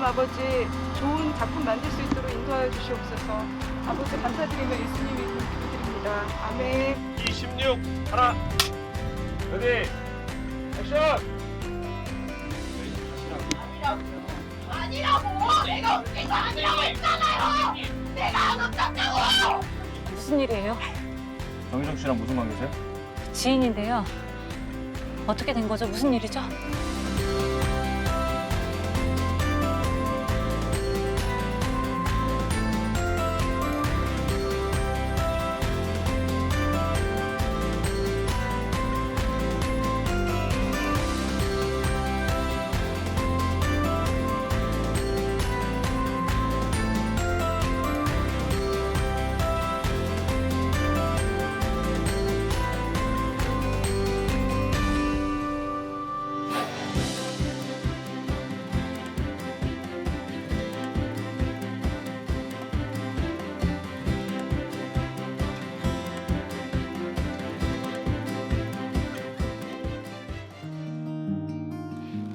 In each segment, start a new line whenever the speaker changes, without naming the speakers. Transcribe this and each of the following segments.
아버지 좋은 작품 만들 수 있도록 인도하여 주시옵소서. 아버지 감사드리며 예수님 이름으로 기도드립니다. 아멘.
26 하나 레디 액션.
아니라고! 내가 웃기서 아니라고 했잖아요! 내가 안 웃겼다고!
무슨 일이에요?
정희정 씨랑 무슨 관계세요?
지인인데요. 어떻게 된 거죠? 무슨 일이죠?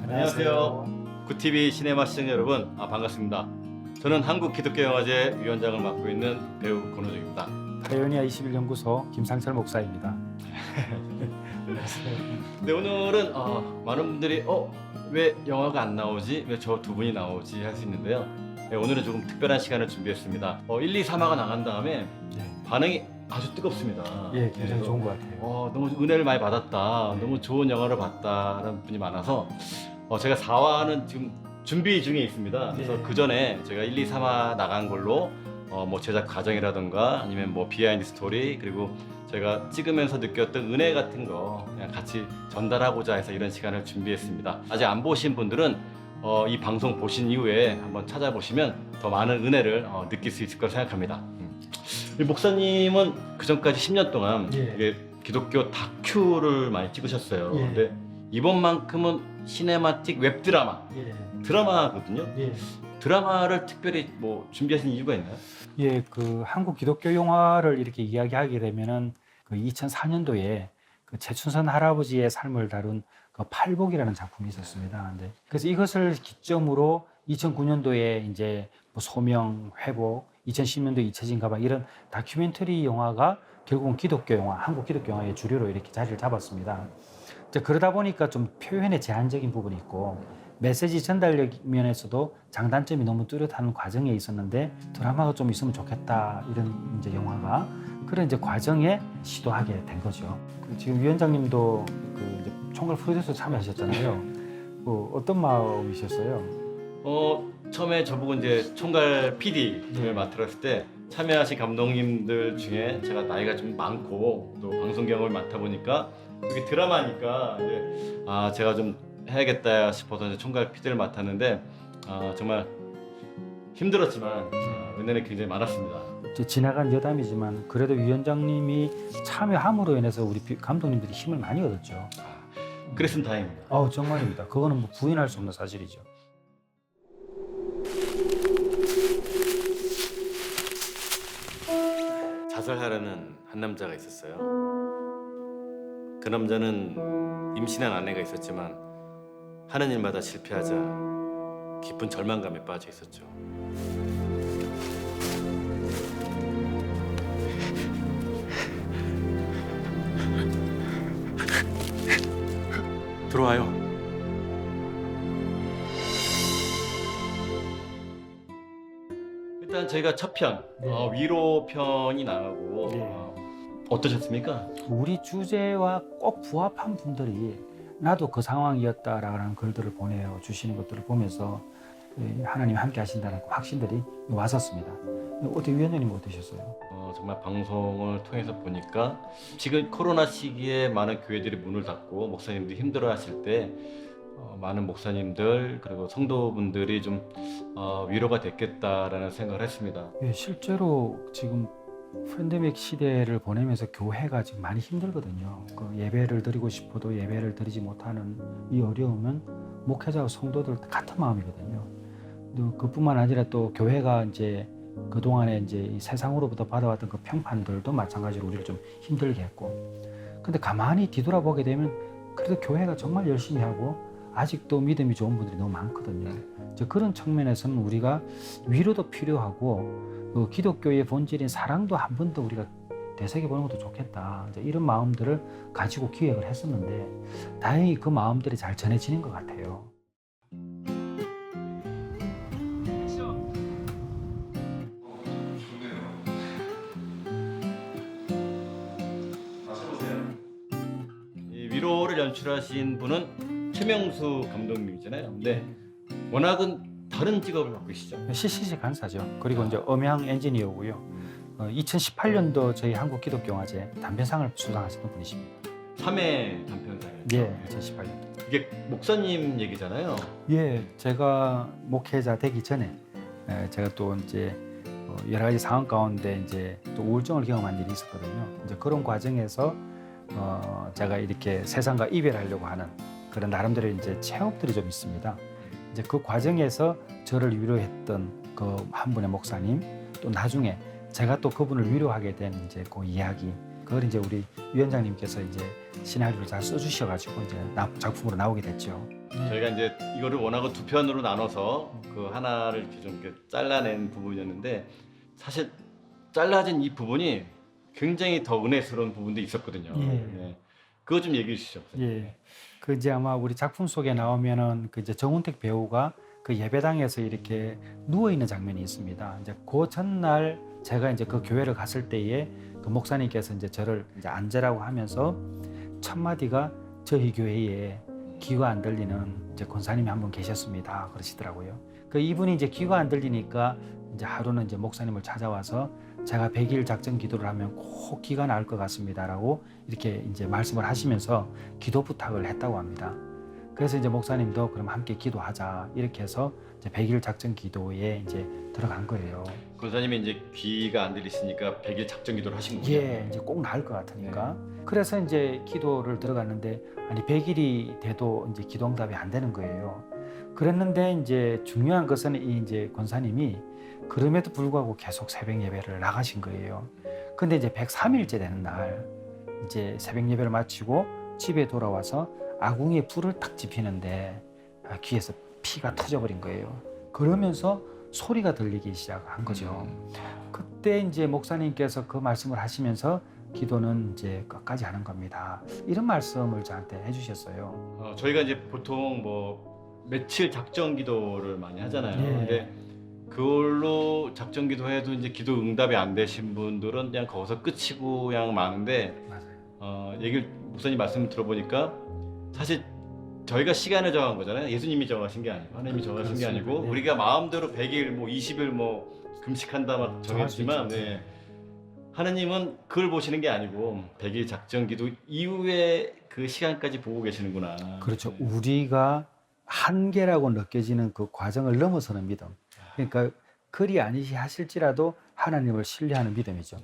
안녕하세요. 구TV 시네마 시청자 여러분, 반갑습니다. 저는 한국기독교영화제 위원장을 맡고 있는 배우 권호중입니다.
파이오니아 21연구소 김상철 목사입니다.
네, 오늘은 많은 분들이 왜 영화가 안 나오지? 왜 저 두 분이 나오지? 할 수 있는데요. 네, 오늘은 조금 특별한 시간을 준비했습니다. 1, 2, 3화가 나간 다음에 반응이 아주 뜨겁습니다.
예, 굉장히
그래서
좋은 것 같아요.
너무 은혜를 많이 받았다. 너무 좋은 영화를 봤다라는 분이 많아서 제가 4화는 지금 준비 중에 있습니다. 그래서 그 전에 제가 1, 2, 3화 나간 걸로 뭐 제작 과정이라든가 아니면 뭐 비하인드 스토리 그리고 제가 찍으면서 느꼈던 은혜 같은 거 그냥 같이 전달하고자 해서 이런 시간을 준비했습니다. 아직 안 보신 분들은 이 방송 보신 이후에 한번 찾아보시면 더 많은 은혜를 느낄 수 있을 거라 생각합니다. 이 목사님은 그 전까지 10년 동안 이게 기독교 다큐를 많이 찍으셨어요.
예.
근데 이번만큼은 시네마틱 웹드라마 드라마거든요. 드라마를 특별히 뭐 준비하신 이유가 있나요?
예, 그 한국 기독교 영화를 이렇게 이야기하게 되면은 그 2004년도에 그 최춘선 할아버지의 삶을 다룬 그 팔복이라는 작품이 있었습니다. 근데 그래서 이것을 기점으로 2009년도에 이제 뭐 소명, 회복, 2010년도 잊혀진 가방 이런 다큐멘터리 영화가 결국은 기독교 영화, 한국 기독교 영화의 주류로 이렇게 자리를 잡았습니다. 이제 그러다 보니까 좀 표현에 제한적인 부분이 있고 메시지 전달력 면에서도 장단점이 너무 뚜렷한 과정에 있었는데 드라마가 좀 있으면 좋겠다 이런 이제 영화가 그런 이제 과정에 시도하게 된 거죠. 지금 위원장님도 그 이제 총괄 프로듀서 참여하셨잖아요. 어떤 마음이셨어요?
처음에 저보고 이제 총괄 PD를 맡으랬을 때 참여하신 감독님들 중에 제가 나이가 좀 많고 또 방송 경험이 많다 보니까 이게 드라마니까 이제 제가 좀 해야겠다 싶어서 이제 총괄 PD를 맡았는데 정말 힘들었지만 은혜는 굉장히 많았습니다.
이제 지나간 여담이지만 그래도 위원장님이 참여함으로 인해서 우리 감독님들이 힘을 많이 얻었죠.
그랬으면 다행입니다.
정말입니다. 그거는 뭐 부인할 수 없는 사실이죠.
자살하려는 한 남자가 있었어요. 그 남자는 임신한 아내가 있었지만 하는 일마다 실패하자 깊은 절망감에 빠져 있었죠. 들어와요. 일단 저희가 첫 편, 위로 편이 나가고 어떠셨습니까?
우리 주제와 꼭 부합한 분들이 나도 그 상황이었다라는 글들을 보내주시는 것들을 보면서 하나님이 함께 하신다는 그 확신들이 왔었습니다. 어떻게 위원장님 어떠셨어요?
정말 방송을 통해서 보니까 지금 코로나 시기에 많은 교회들이 문을 닫고 목사님들이 힘들어하실 때 많은 목사님들 그리고 성도분들이 좀 위로가 됐겠다라는 생각을 했습니다.
실제로 지금 팬데믹 시대를 보내면서 교회가 지금 많이 힘들거든요. 그 예배를 드리고 싶어도 예배를 드리지 못하는 이 어려움은 목회자와 성도들 같은 마음이거든요. 그뿐만 아니라 또 교회가 이제 그 동안에 이제 이 세상으로부터 받아왔던 그 평판들도 마찬가지로 우리를 좀 힘들게 했고, 근데 가만히 뒤돌아보게 되면 그래도 교회가 정말 열심히 하고 아직도 믿음이 좋은 분들이 너무 많거든요. 이제 그런 측면에서는 우리가 위로도 필요하고 그 기독교의 본질인 사랑도 한 번 더 우리가 되새겨보는 것도 좋겠다. 이제 이런 마음들을 가지고 기획을 했었는데 다행히 그 마음들이 잘 전해지는 것 같아요.
이 위로를 연출하신 분은 최명수 감독님이잖아요. 근데 워낙은 다른 직업을 갖고 계시죠.
CCC 간사죠. 그리고 이제 음향 엔지니어고요. 2018년도 저희 한국 기독교영화제 단편상을 수상하셨던 분이십니다.
3회 단편상이에요.
예, 2018년.
이게 목사님 얘기잖아요.
예, 제가 목회자 되기 전에 제가 또 이제 여러 가지 상황 가운데 이제 또 우울증을 경험한 일이 있었거든요. 이제 그런 과정에서 제가 이렇게 세상과 이별하려고 하는 그런 나름대로 이제 체험들이 좀 있습니다. 이제 그 과정에서 저를 위로했던 그 한 분의 목사님, 또 나중에 제가 또 그분을 위로하게 된 이제 그 이야기, 그걸 이제 우리 위원장님께서 이제 시나리오를 잘 써주셔가지고 이제 작품으로 나오게 됐죠.
저희가 이제 이거를 원하고 두 편으로 나눠서 그 하나를 이렇게 좀 이렇게 잘라낸 부분이었는데 사실 잘라진 이 부분이 굉장히 더 은혜스러운 부분도 있었거든요.
예.
네. 그거 좀 얘기해 주시죠.
예, 그 이제 아마 우리 작품 속에 나오면은 그 이제 정운택 배우가 그 예배당에서 이렇게 누워 있는 장면이 있습니다. 이제 그 전날 제가 이제 그 교회를 갔을 때에 그 목사님께서 이제 저를 이제 앉으라고 하면서 첫 마디가 저희 교회에 귀가 안 들리는 이제 권사님이 한 분 계셨습니다. 그러시더라고요. 그 이분이 이제 귀가 안 들리니까 이제 하루는 이제 목사님을 찾아와서 제가 100일 작전 기도를 하면 꼭 귀가 나을 것 같습니다라고 이렇게 이제 말씀을 하시면서 기도 부탁을 했다고 합니다. 그래서 이제 목사님도 그럼 함께 기도하자 이렇게 해서 이제 100일 작전 기도에 이제 들어간 거예요.
권사님이 이제 귀가 안 들리시니까 100일 작전 기도를 하신 거예요.
예, 이제 꼭 나을 것 같으니까. 그래서 이제 기도를 들어갔는데 아니 100일이 돼도 이제 기도 응답이 안 되는 거예요. 그랬는데 이제 중요한 것은 이 이제 권사님이 그럼에도 불구하고 계속 새벽 예배를 나가신 거예요. 근데 이제 103일째 되는 날 이제 새벽 예배를 마치고 집에 돌아와서 아궁이에 불을 딱 지피는데 귀에서 피가 터져버린 거예요. 그러면서 소리가 들리기 시작한 거죠. 그때 이제 목사님께서 그 말씀을 하시면서 기도는 이제 끝까지 하는 겁니다. 이런 말씀을 저한테 해주셨어요.
저희가 이제 보통 뭐 며칠 작전 기도를 많이 하잖아요.
예.
근데 그걸로 작전 기도해도 이제 기도 응답이 안 되신 분들은 그냥 거기서 끝이고 그냥 많은데
맞아요.
얘기를 목사님 말씀 들어보니까 사실 저희가 시간을 정한 거잖아요. 예수님이 정하신 게 아니고 하나님이 정하신 게
그렇습니다.
아니고
네.
우리가 마음대로 100일 뭐 20일 뭐 금식한다 막
정할 수
정했지만
있죠.
네. 하나님은 그걸 보시는 게 아니고 100일 작전 기도 이후에 그 시간까지 보고 계시는구나.
그렇죠.
네.
우리가 한계라고 느껴지는 그 과정을 넘어서는 믿음. 그러니까 그리 아니시 하실지라도 하나님을 신뢰하는 믿음이죠.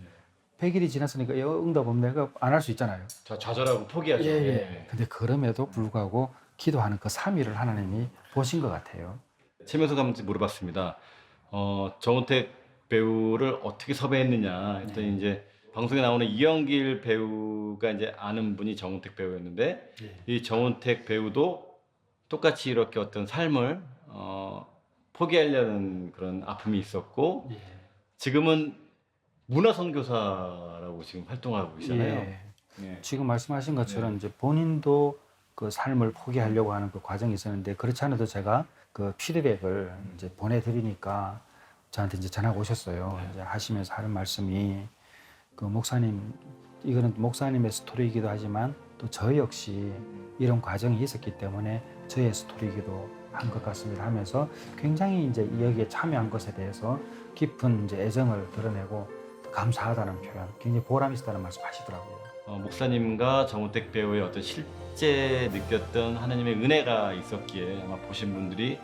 100일이 지났으니까 응답 없네. 안 할 수 있잖아요.
좌절하고 포기하죠. 네.
근데 그럼에도 불구하고 기도하는 그 3일을 하나님이 보신 것 같아요.
최명수 감독님 물어봤습니다. 정은택 배우를 어떻게 섭외했느냐 했더니 이제 방송에 나오는 이영길 배우가 이제 아는 분이 정은택 배우였는데 이 정은택 배우도 똑같이 이렇게 어떤 삶을 포기하려는 그런 아픔이 있었고 지금은 문화 선교사라고 지금 활동하고 계시잖아요. 네.
지금 말씀하신 것처럼
네.
이제 본인도 그 삶을 포기하려고 하는 그 과정이 있었는데 그렇지 않아도 제가 그 피드백을 이제 보내드리니까 저한테 이제 전화가 오셨어요. 이제 하시면서 하는 말씀이 그 목사님, 이거는 목사님의 스토리이기도 하지만 또 저 역시 이런 과정이 있었기 때문에 저의 스토리이기도 한 것 같습니다 하면서 굉장히 이제 여기에 참여한 것에 대해서 깊은 이제 애정을 드러내고 감사하다는 표현, 굉장히 보람 있었다는 말씀 하시더라고요.
목사님과 정우택 배우의 어떤 실제 느꼈던 하나님의 은혜가 있었기에 아마 보신 분들이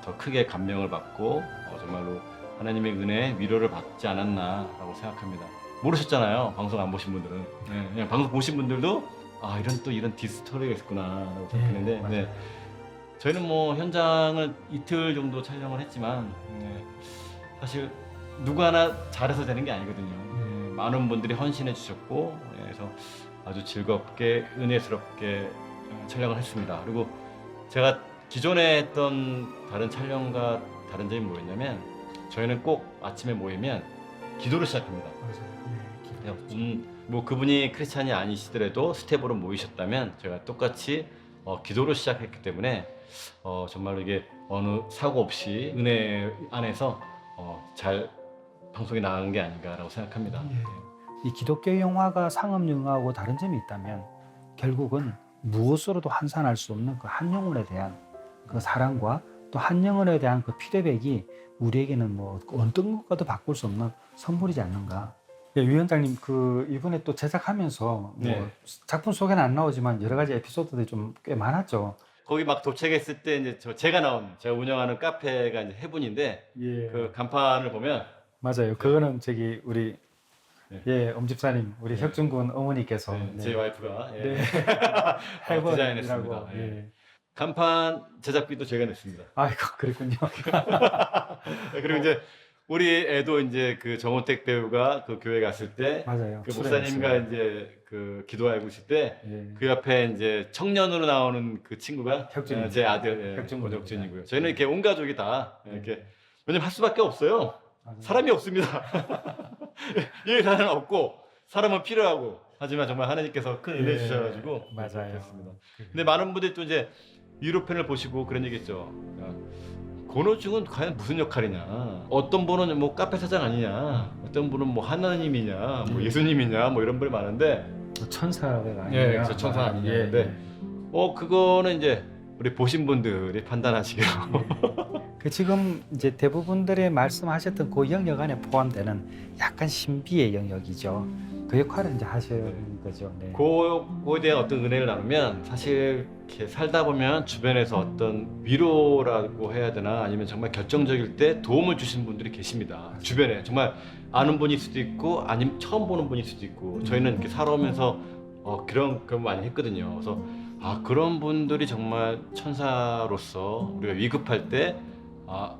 더 크게 감명을 받고 정말로 하나님의 은혜, 위로를 받지 않았나라고 생각합니다. 모르셨잖아요. 방송 안 보신 분들은. 네, 그냥 방송 보신 분들도 이런 디스토리가 있었구나라고 생각했는데
맞아요.
저희는 뭐 현장을 이틀 정도 촬영을 했지만 사실 누구 하나 잘해서 되는 게 아니거든요. 많은 분들이 헌신해 주셨고 그래서 아주 즐겁게 은혜스럽게 촬영을 했습니다. 그리고 제가 기존에 했던 다른 촬영과 다른 점이 뭐였냐면 저희는 꼭 아침에 모이면 기도를 시작합니다.
맞아요.
뭐 그분이 크리스찬이 아니시더라도 스텝으로 모이셨다면 제가 똑같이 기도로 시작했기 때문에 정말로 이게 어느 사고 없이 은혜 안에서 잘 방송이 나간 게 아닌가라고 생각합니다.
이 기독교 영화가 상업 영화하고 다른 점이 있다면 결국은 무엇으로도 환산할 수 없는 그 한 영혼에 대한 그 사랑과 또 한 영혼에 대한 그 피드백이 우리에게는 뭐 어떤 것과도 바꿀 수 없는 선물이지 않는가. 예, 위원장님 그 이번에 또 제작하면서
네.
뭐 작품 속에는 안 나오지만 여러 가지 에피소드들이 좀 꽤 많았죠.
거기 막 도착했을 때 이제 제가 운영하는 카페가 이제 해분인데
예.
그 간판을 보면
맞아요. 그거는 저기 우리
네.
예 엄집사님 우리
네.
혁준군 어머니께서
제 와이프가
네.
디자인했습니다.
해본이라고.
예.
예.
간판 제작비도 제가 냈습니다.
아이고 그랬군요.
그리고 이제 우리 애도 이제 그 정원택 배우가 그 교회 갔을 때
맞아요.
그 목사님과 이제 그 기도하고 있을 때 그
예.
옆에 이제 청년으로 나오는 그 친구가
혁준이.
제 아들
혁준
혁준이고요. 저희는 이렇게 온 가족이 다 이렇게 왜냐면 할 수밖에 없어요.
맞아요.
사람이 없습니다. 일 사람은 없고 사람은 필요하고 하지만 정말 하나님께서 큰 은혜
예,
주셔가지고
맞아요.
그렇습니다. 근데 많은 분들이 또 이제 유로편을 보시고 그런 얘기했죠. 권오중은 과연 무슨 역할이냐? 어떤 분은 뭐 카페 사장 아니냐? 어떤 분은 뭐 하나님이냐? 뭐 예수님이냐? 뭐 이런 분이 많은데
천사가 아니냐?
예, 그래서 천사 아니냐?
예,
근데 그거는 이제 우리 보신 분들이 판단하시기로.
그 지금 이제 대부분들의 말씀하셨던 그 영역 안에 포함되는 약간 신비의 영역이죠. 그 역할을 이제 하시는 거죠. 네.
그거에 대한 어떤 은혜를 나누면 사실 이렇게 살다 보면 주변에서 어떤 위로라고 해야 되나 아니면 정말 결정적일 때 도움을 주신 분들이 계십니다. 주변에 정말 아는 분일 수도 있고 아니면 처음 보는 분일 수도 있고 저희는 이렇게 살아오면서 그런 거 많이 했거든요. 그래서 그런 분들이 정말 천사로서 우리가 위급할 때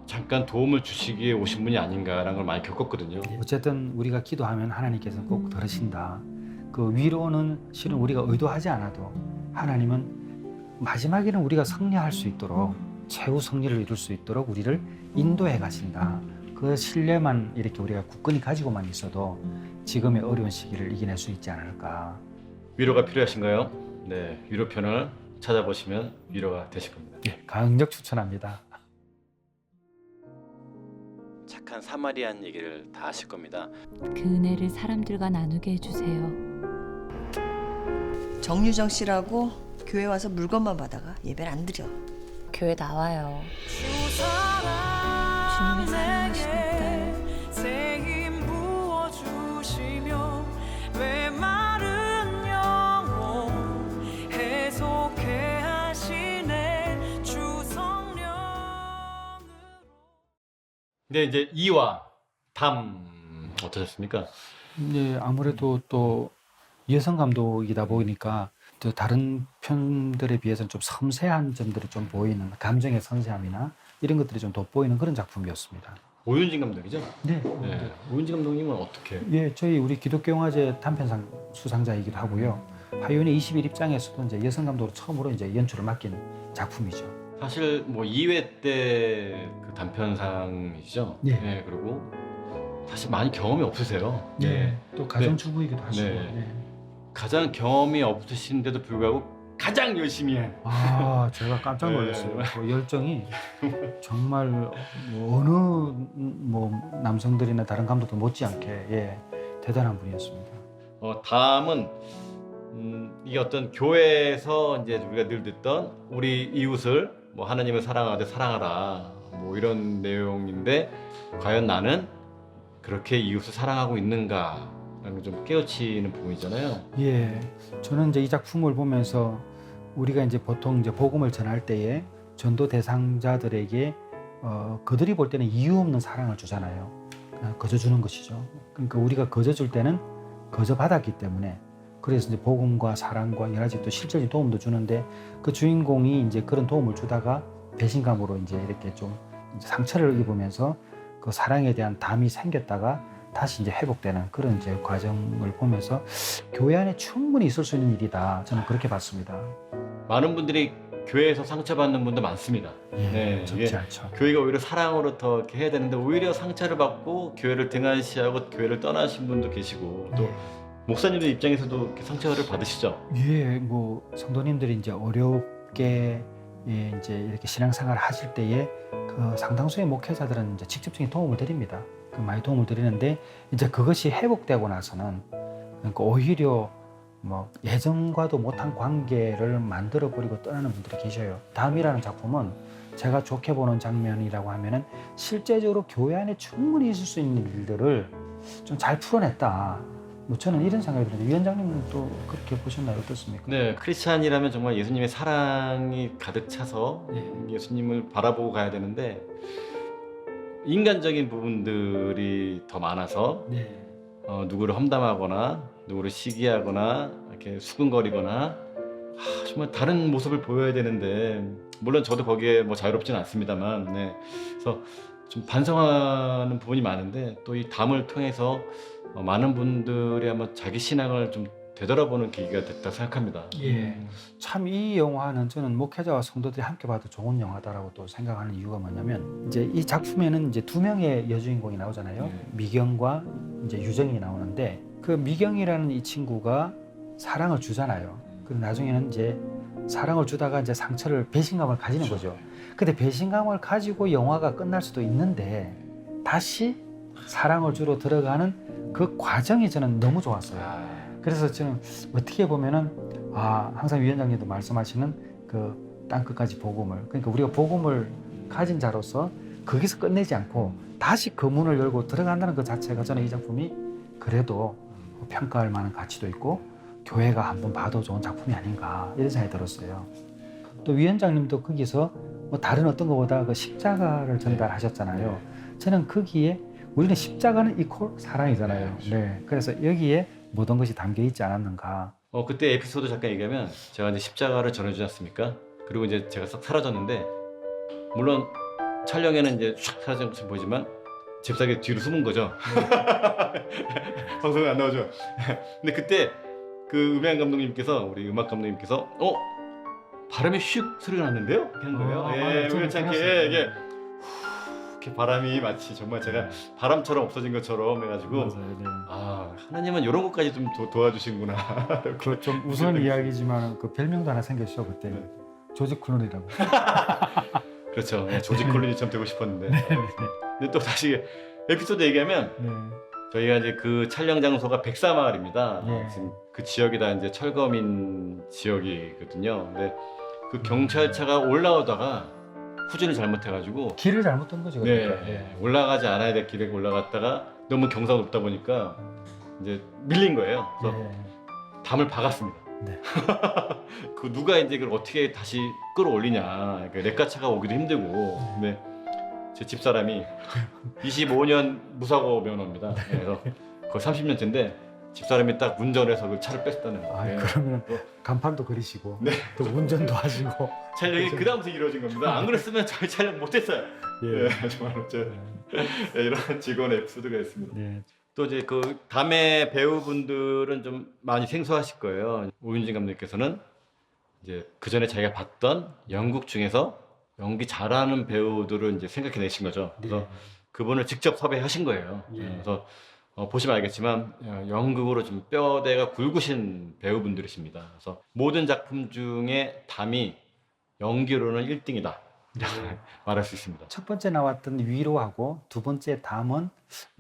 잠깐 도움을 주시기에 오신 분이 아닌가라는 걸 많이 겪었거든요.
어쨌든 우리가 기도하면 하나님께서는 꼭 들으신다. 그 위로는 실은 우리가 의도하지 않아도 하나님은 마지막에는 우리가 승리할 수 있도록 최후 승리를 이룰 수 있도록 우리를 인도해 가신다. 그 신뢰만 이렇게 우리가 굳건히 가지고만 있어도 지금의 어려운 시기를 이겨낼 수 있지 않을까.
위로가 필요하신가요? 네, 위로편을 찾아보시면 위로가 되실 겁니다.
예, 강력 추천합니다.
착한 사마리안 얘기를 다 하실 겁니다.
그 은혜를 사람들과 나누게 해주세요.
정유정 씨라고 교회 와서 물건만 받아가 예배를 안 드려.
교회 나와요. 주님이 사랑하시니까.
근데 이제 이와 담 어떠셨습니까?
네, 아무래도 또 여성 감독이다 보니까 또 다른 편들에 비해서는 좀 섬세한 점들이 좀 보이는 감정의 섬세함이나 이런 것들이 좀 돋보이는 그런 작품이었습니다.
오윤진 감독이죠?
네.
네. 오윤진 감독님은 어떻게?
예, 저희 우리 기독교영화제 단편상 수상자이기도 하고요. 화요일의 20일 입장에서도 이제 여성 감독으로 처음으로 이제 연출을 맡긴 작품이죠.
사실 뭐 2회 때 그 단편상이죠.
네.
네. 그리고 사실 많이 경험이 없으세요.
또 가정주부이기도 하시고.
네.
네.
가장 경험이 없으신데도 불구하고 가장 열심히 한.
제가 깜짝 놀랐어요.
네.
그 열정이 정말 뭐 어느 뭐 남성들이나 다른 감독도 못지않게 대단한 분이었습니다.
다음은 이게 어떤 교회에서 이제 우리가 늘 듣던 우리 이웃을 뭐 하나님을 사랑하되 사랑하라 뭐 이런 내용인데 과연 나는 그렇게 이웃을 사랑하고 있는가라는 걸 좀 깨우치는 부분이잖아요.
예, 저는 이제 이 작품을 보면서 우리가 이제 보통 이제 복음을 전할 때에 전도 대상자들에게 그들이 볼 때는 이유 없는 사랑을 주잖아요. 그냥 거저 주는 것이죠. 그러니까 우리가 거저 줄 때는 거저 받았기 때문에 그래서 이제 복음과 사랑과 여러 가지 또 실질적인 도움도 주는데 그 주인공이 이제 그런 도움을 주다가 배신감으로 이제 이렇게 좀 상처를 입으면서 그 사랑에 대한 담이 생겼다가 다시 이제 회복되는 그런 이제 과정을 보면서 교회 안에 충분히 있을 수 있는 일이다. 저는 그렇게 봤습니다.
많은 분들이 교회에서 상처받는 분도 많습니다.
예,
네,
적지
이게
않죠.
교회가 오히려 사랑으로 더 이렇게 해야 되는데 오히려 상처를 받고 교회를 등한시하고 교회를 떠나신 분도 계시고 또 목사님들 입장에서도 이렇게 상처를 받으시죠.
예, 뭐 성도님들이 이제 어렵게 예, 이제 이렇게 신앙생활 하실 때에 그 상당수의 목회자들은 이제 직접적인 도움을 드립니다. 그 많이 도움을 드리는데 이제 그것이 회복되고 나서는 그러니까 오히려 뭐 예전과도 못한 관계를 만들어 버리고 떠나는 분들이 계셔요. 다음이라는 작품은 제가 좋게 보는 장면이라고 하면은 실제적으로 교회 안에 충분히 있을 수 있는 일들을 좀 잘 풀어냈다. 뭐 저는 이런 생각이 드는데 위원장님은 또 그렇게 보셨나요? 어떻습니까?
네, 크리스찬이라면 정말 예수님의 사랑이 가득 차서 예수님을 바라보고 가야 되는데 인간적인 부분들이 더 많아서
네.
누구를 험담하거나 누구를 시기하거나 이렇게 수근거리거나 정말 다른 모습을 보여야 되는데 물론 저도 거기에 뭐 자유롭지는 않습니다만 네. 그래서 좀 반성하는 부분이 많은데 또 이 담을 통해서 많은 분들이 아마 자기 신앙을 좀 되돌아보는 계기가 됐다 생각합니다.
예. 참 이 영화는 저는 목회자와 성도들이 함께 봐도 좋은 영화다라고 또 생각하는 이유가 뭐냐면 이제 이 작품에는 이제 두 명의 여주인공이 나오잖아요. 미경과 이제 유정이 나오는데 그 미경이라는 이 친구가 사랑을 주잖아요. 그리고 나중에는 이제 사랑을 주다가 이제 상처를 배신감을 가지는 거죠. 근데 배신감을 가지고 영화가 끝날 수도 있는데 다시 사랑을 주러 들어가는 그 과정이 저는 너무 좋았어요. 그래서 저는 어떻게 보면은 항상 위원장님도 말씀하시는 그 땅끝까지 복음을 그러니까 우리가 복음을 가진 자로서 거기서 끝내지 않고 다시 그 문을 열고 들어간다는 그 자체가 저는 이 작품이 그래도 평가할 만한 가치도 있고 교회가 한번 봐도 좋은 작품이 아닌가 이런 생각이 들었어요. 또 위원장님도 거기서 뭐 다른 어떤 것보다 그 십자가를 전달하셨잖아요. 저는 거기에 우리는 십자가는 이퀄 사랑이잖아요. 네. 그래서 여기에 모든 것이 담겨 있지 않았는가.
그때 에피소드 잠깐 얘기하면 제가 이제 십자가를 전해주지 않습니까? 그리고 이제 제가 싹 사라졌는데 물론 촬영에는 이제 쫙 사라진 것처럼 보이지만 잽싸게 뒤로 숨은 거죠. 방송에 안 나오죠. 근데 그때 그 음향 감독님께서 우리 음악 감독님께서 바람이 슉 소리가 났는데요? 이렇게 한 거예요. 예, 우연치 않게 이게 이렇게 바람이 마치 정말 제가 바람처럼 없어진 것처럼 해가지고
맞아요. 네.
하나님은 이런 것까지 좀 도와주시는구나.
그 좀 우스운 이야기지만 그 별명도 하나 생겼죠 그때.
네.
조지 클루니라고.
그렇죠. 네, 조지 클루니처럼 되고 싶었는데. 근데 또 다시 에피소드 얘기하면
네.
저희가 이제 그 촬영 장소가 백사마을입니다.
예.
지금 그 지역이 다 이제 철거민 지역이거든요. 근데 그 경찰차가 올라오다가 후진을 잘못해가지고
길을 잘못한 거죠.
네,
그러니까.
올라가지 않아야 될 길에 올라갔다가 너무 경사가 높다 보니까 이제 밀린 거예요. 그래서
예.
담을 박았습니다.
네.
그 누가 이제 이걸 어떻게 다시 끌어올리냐. 그러니까 렉가차가 오기도 힘들고. 근데 제 집사람이 25년 무사고 면허입니다. 그래서 거의 30년째인데 집사람이 딱 운전해서 그 차를 뺐다는 거예요.
그러면 간판도 그리시고
네.
또 운전도 하시고.
촬영이 그 다음부터 이루어진 겁니다. 안 그랬으면 저희 촬영 못했어요.
예.
정말로 이런 직원 에피소드가 있습니다.
네.
또 이제 그 담의 배우분들은 좀 많이 생소하실 거예요. 오윤진 감독님께서는 이제 그 전에 자기가 봤던 연극 중에서 연기 잘하는 배우들을 이제 생각해내신 거죠. 그래서
네.
그분을 직접 섭외하신 거예요.
예.
그래서 보시면 알겠지만 연극으로 좀 뼈대가 굵으신 배우분들이십니다. 그래서 모든 작품 중에 담이 연기로는 1등이다. 말할 수 있습니다.
첫 번째 나왔던 위로하고 두 번째 담은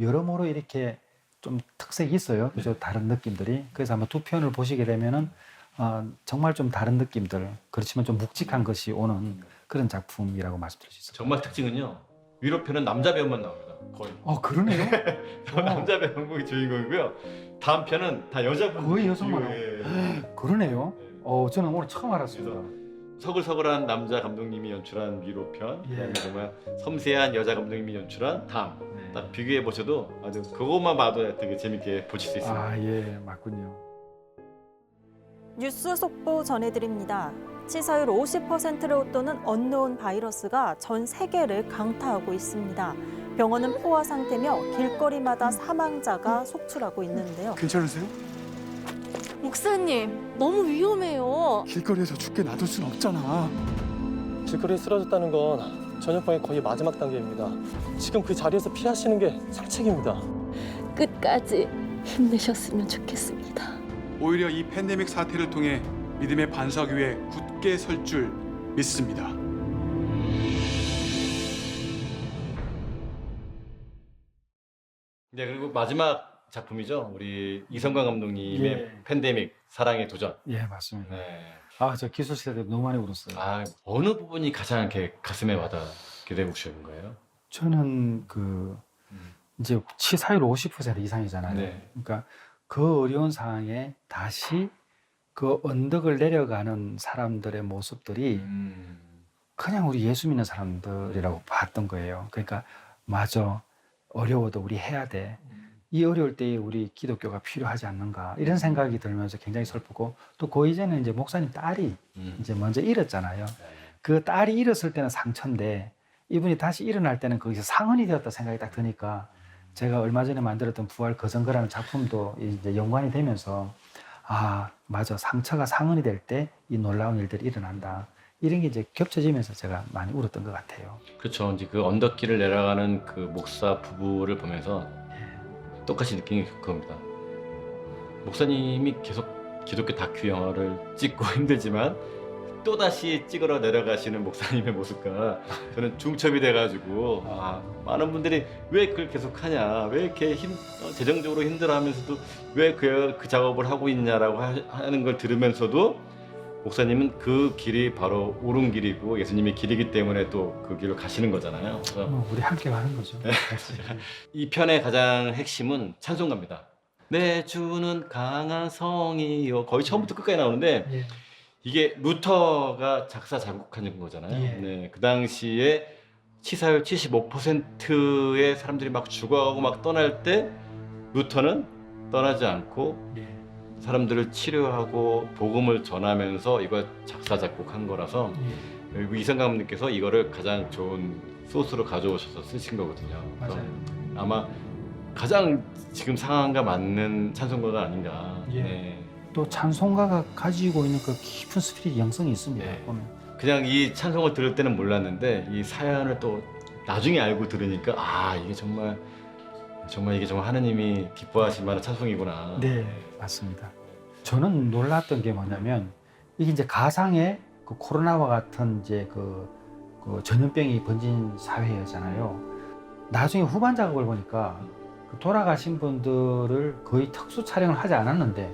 여러모로 이렇게 좀 특색이 있어요. 그죠? 다른 느낌들이. 그래서 아마 두 편을 보시게 되면은 정말 좀 다른 느낌들, 그렇지만 좀 묵직한 것이 오는 그런 작품이라고 말씀드릴 수 있습니다.
정말 특징은요. 위로편은 남자 배우만 나옵니다. 거의.
그러네요.
남자 배우가 주인공이고요. 다음 편은 다 여자 분.
거의 여성만 그러네요. 저는 오늘 처음 알았습니다.
서글서글한 남자 감독님이 연출한 위로편, 그다음에 정말 섬세한 여자 감독님이 연출한 담. 딱 비교해 보셔도 아주 그것만 봐도 되게 재밌게 보실 수 있습니다.
예, 맞군요.
뉴스 속보 전해드립니다. 치사율 50%를 웃도는 언노운 바이러스가 전 세계를 강타하고 있습니다. 병원은 포화 상태며 길거리마다 사망자가 속출하고 있는데요.
괜찮으세요?
목사님, 너무 위험해요.
길거리에서 죽게 놔둘 순 없잖아.
길거리에 쓰러졌다는 건 전염병의 거의 마지막 단계입니다. 지금 그 자리에서 피하시는 게 상책입니다.
끝까지 힘내셨으면 좋겠습니다.
오히려 이 팬데믹 사태를 통해 믿음의 반석 위에 굳게 설 줄 믿습니다.
네, 그리고 마지막 작품이죠. 우리 이성관 감독님의
예.
팬데믹 사랑의 도전.
예, 맞습니다.
네.
아, 저 기술 시대 때 너무 많이 울었어요.
아, 어느 부분이 가장 이렇게 가슴에 와닿게 되신 거예요?
저는 이제 치사율 50% 이상이잖아요.
네.
그러니까 그 어려운 상황에 다시 그 언덕을 내려가는 사람들의 모습들이 그냥 우리 예수 믿는 사람들이라고 봤던 거예요. 그러니까 맞아, 어려워도 우리 해야 돼. 이 어려울 때에 우리 기독교가 필요하지 않는가 이런 생각이 들면서 굉장히 슬프고, 또 그 이전에 이제 목사님 딸이 이제 먼저 잃었잖아요. 그 딸이 잃었을 때는 상처인데 이분이 다시 일어날 때는 거기서 상흔이 되었다 생각이 딱 드니까, 제가 얼마 전에 만들었던 부활 거정거라는 작품도 이제 연관이 되면서 아 맞아, 상처가 상흔이 될 때 이 놀라운 일들이 일어난다, 이런 게 이제 겹쳐지면서 제가 많이 울었던 것 같아요.
그렇죠. 이제 그 언덕길을 내려가는 그 목사 부부를 보면서 똑같이 느낀 게 그겁니다. 목사님이 계속 기독교 다큐 영화를 찍고 힘들지만 또 다시 찍으러 내려가시는 목사님의 모습과 저는 중첩이 돼가지고, 아, 많은 분들이 왜 그걸 계속하냐, 왜 이렇게 재정적으로 힘들어하면서도 왜 그 작업을 하고 있냐라고 하는 걸 들으면서도, 목사님은 그 길이 바로 옳은 길이고 예수님의 길이기 때문에 또 그 길을 가시는 거잖아요. 그래서
우리 함께 가는 거죠.
이 편의 가장 핵심은 찬송가입니다. 내 주는 강한 성이요. 거의 처음부터 끝까지 나오는데
예.
이게 루터가 작사 작곡한 거잖아요.
예.
네, 그 당시에 치사율 75%의 사람들이 막 죽어가고 막 떠날 때 루터는 떠나지 않고
예.
사람들을 치료하고 복음을 전하면서 이걸 작사 작곡한 거라서, 그리고 이성감 감독님께서 이거를 가장 좋은 소스로 가져오셔서 쓰신 거거든요. 그래서
맞아요.
아마 가장 지금 상황과 맞는 찬송가가 아닌가.
예.
네.
또 찬송가가 가지고 있는 그 깊은 스피릿 영성이 있습니다.
네.
보면.
그냥 이 찬송을 들을 때는 몰랐는데 이 사연을 또 나중에 알고 들으니까, 아, 이게 정말 이게 정말 하느님이 기뻐하실 만한 찬송이구나.
네, 맞습니다. 저는 놀랐던 게 뭐냐면, 이게 이제 가상의 그 코로나와 같은 이제 그 전염병이 번진 사회였잖아요. 나중에 후반 작업을 보니까 그 돌아가신 분들을 거의 특수 촬영을 하지 않았는데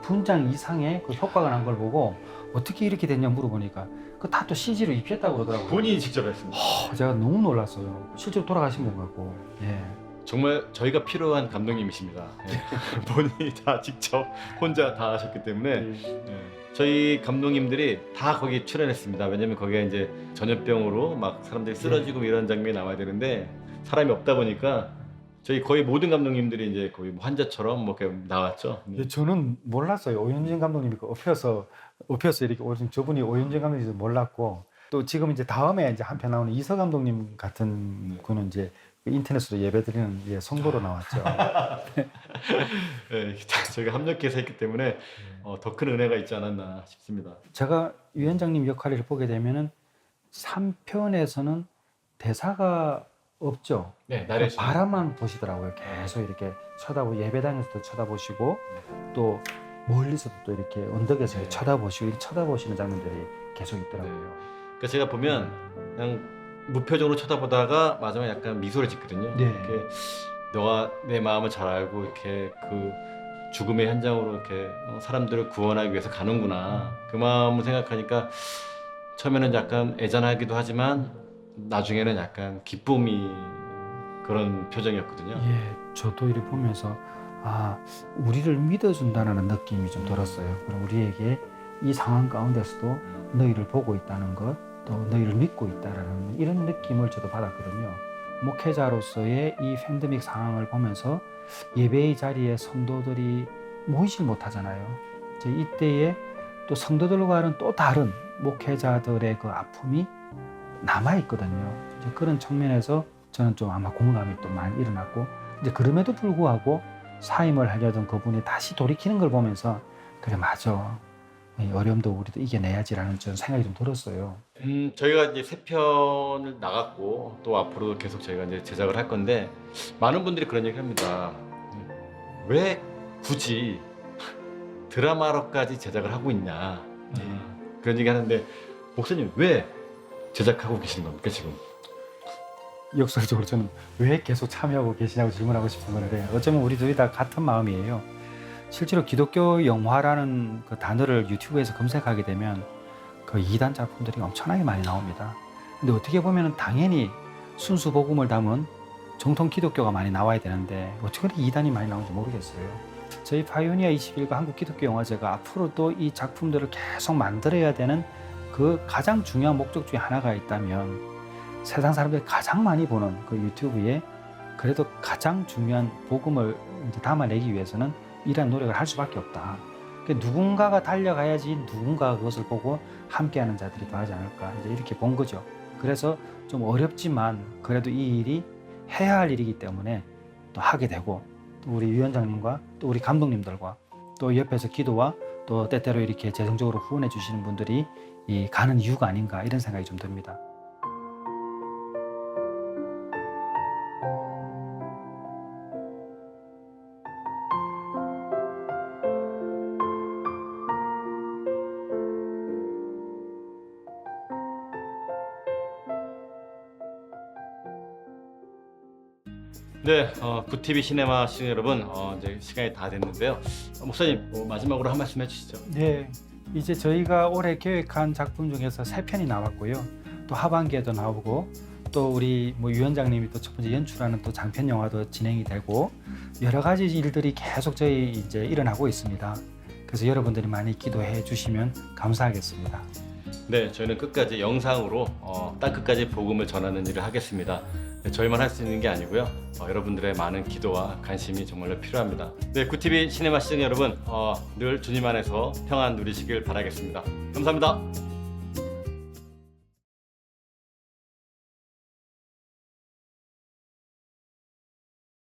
분장 이상의 그 효과가 난 걸 보고 어떻게 이렇게 됐냐 물어보니까 그 다 또 CG로 입혔다고 그러더라고요.
본인이 직접 했습니다.
제가 너무 놀랐어요. 실제로 돌아가신 분 같고. 예.
정말 저희가 필요한 감독님이십니다. 예. 본인이 다 직접 혼자 다 하셨기 때문에 예. 저희 감독님들이 다 거기 출연했습니다. 왜냐면 거기가 이제 전염병으로 막 사람들이 쓰러지고 이런 장면이 나와야 되는데 사람이 없다 보니까 저희 거의 모든 감독님들이 이제 거의 뭐 환자처럼 뭐 이렇게 나왔죠.
네. 저는 몰랐어요. 오윤진 감독님이 엎혀서 이렇게 오신 저분이 오윤진 감독님인지 몰랐고, 또 지금 이제 다음에 이제 한편 나오는 이서 감독님 같은 분은 이제 인터넷으로 예배드리는 성도로 나왔죠.
네, 저희가 합력해서 했기 때문에 더 큰 은혜가 있지 않았나 싶습니다.
제가 위원장님 역할을 보게 되면은 3편에서는 대사가 없죠.
네, 나래
바라만 보시더라고요. 계속 이렇게 쳐다보고, 예배당에서도 쳐다보시고 또 멀리서도 또 이렇게 언덕에서
네.
쳐다보시고, 이렇게 쳐다보시는 장면들이 계속 있더라고요.
그러니까 제가 보면 그냥 무표정으로 쳐다보다가 마지막에 약간 미소를 짓거든요.
네.
이렇게 너가 내 마음을 잘 알고 이렇게 그 죽음의 현장으로 이렇게 사람들을 구원하기 위해서 가는구나. 그 마음을 생각하니까 처음에는 약간 애잔하기도 하지만 나중에는 약간 기쁨이 그런 표정이었거든요.
예, 저도 이렇게 보면서 아, 우리를 믿어준다는 느낌이 좀 들었어요. 그럼 우리에게 이 상황 가운데서도 너희를 보고 있다는 것, 또 너희를 믿고 있다라는 이런 느낌을 저도 받았거든요. 목회자로서의 이 팬데믹 상황을 보면서 예배의 자리에 성도들이 모이질 못하잖아요. 이제 이때에 또 성도들과는 또 다른 목회자들의 그 아픔이 남아있거든요. 이제 그런 측면에서 저는 좀 아마 공감이 또 많이 일어났고, 이제 그럼에도 불구하고 사임을 하려던 그분이 다시 돌이키는 걸 보면서 그래 맞아. 이 어려움도 우리도 이겨내야지라는 좀 생각이 좀 들었어요.
저희가 이제 3편을 나갔고 또 앞으로도 계속 저희가 이제 제작을 할 건데 많은 분들이 그런 얘기 합니다. 왜 굳이 드라마로까지 제작을 하고 있냐 그런 얘기 하는데 목사님 왜 제작하고 계시는 겁니까 지금?
역설적으로 저는 왜 계속 참여하고 계시냐고 질문하고 싶은 건데 어쩌면 우리 둘이 다 같은 마음이에요. 실제로 기독교 영화라는 그 단어를 유튜브에서 검색하게 되면 그 이단 작품들이 엄청나게 많이 나옵니다. 근데 어떻게 보면 당연히 순수 복음을 담은 정통 기독교가 많이 나와야 되는데 어떻게 이단이 많이 나오는지 모르겠어요. 저희 파이오니아 21과 한국기독교영화제가 앞으로도 이 작품들을 계속 만들어야 되는 그 가장 중요한 목적 중에 하나가 있다면 세상 사람들이 가장 많이 보는 그 유튜브에 그래도 가장 중요한 복음을 이제 담아내기 위해서는 이런 노력을 할 수밖에 없다. 누군가가 달려가야지 누군가가 그것을 보고 함께하는 자들이 더 하지 않을까 이제 이렇게 본 거죠. 그래서 좀 어렵지만 그래도 이 일이 해야 할 일이기 때문에 또 하게 되고 또 우리 위원장님과 또 우리 감독님들과 또 옆에서 기도와 또 때때로 이렇게 재정적으로 후원해 주시는 분들이 이 가는 이유가 아닌가 이런 생각이 좀 듭니다.
네, 굿TV 시네마 시청자 여러분, 이제 시간이 다 됐는데요. 목사님 마지막으로 한 말씀 해주시죠.
네, 이제 저희가 올해 계획한 작품 중에서 3편이 나왔고요. 또 하반기에도 나오고 또 우리 위원장님이 또 첫 번째 연출하는 또 장편 영화도 진행이 되고 여러 가지 일들이 계속 저희 이제 일어나고 있습니다. 그래서 여러분들이 많이 기도해 주시면 감사하겠습니다.
네, 저희는 끝까지 영상으로 땅 끝까지 복음을 전하는 일을 하겠습니다. 네, 저희만 할 수 있는 게 아니고요. 여러분들의 많은 기도와 관심이 정말로 필요합니다. 네, 굿TV 시네마 시청자 여러분, 늘 주님 안에서 평안 누리시길 바라겠습니다. 감사합니다.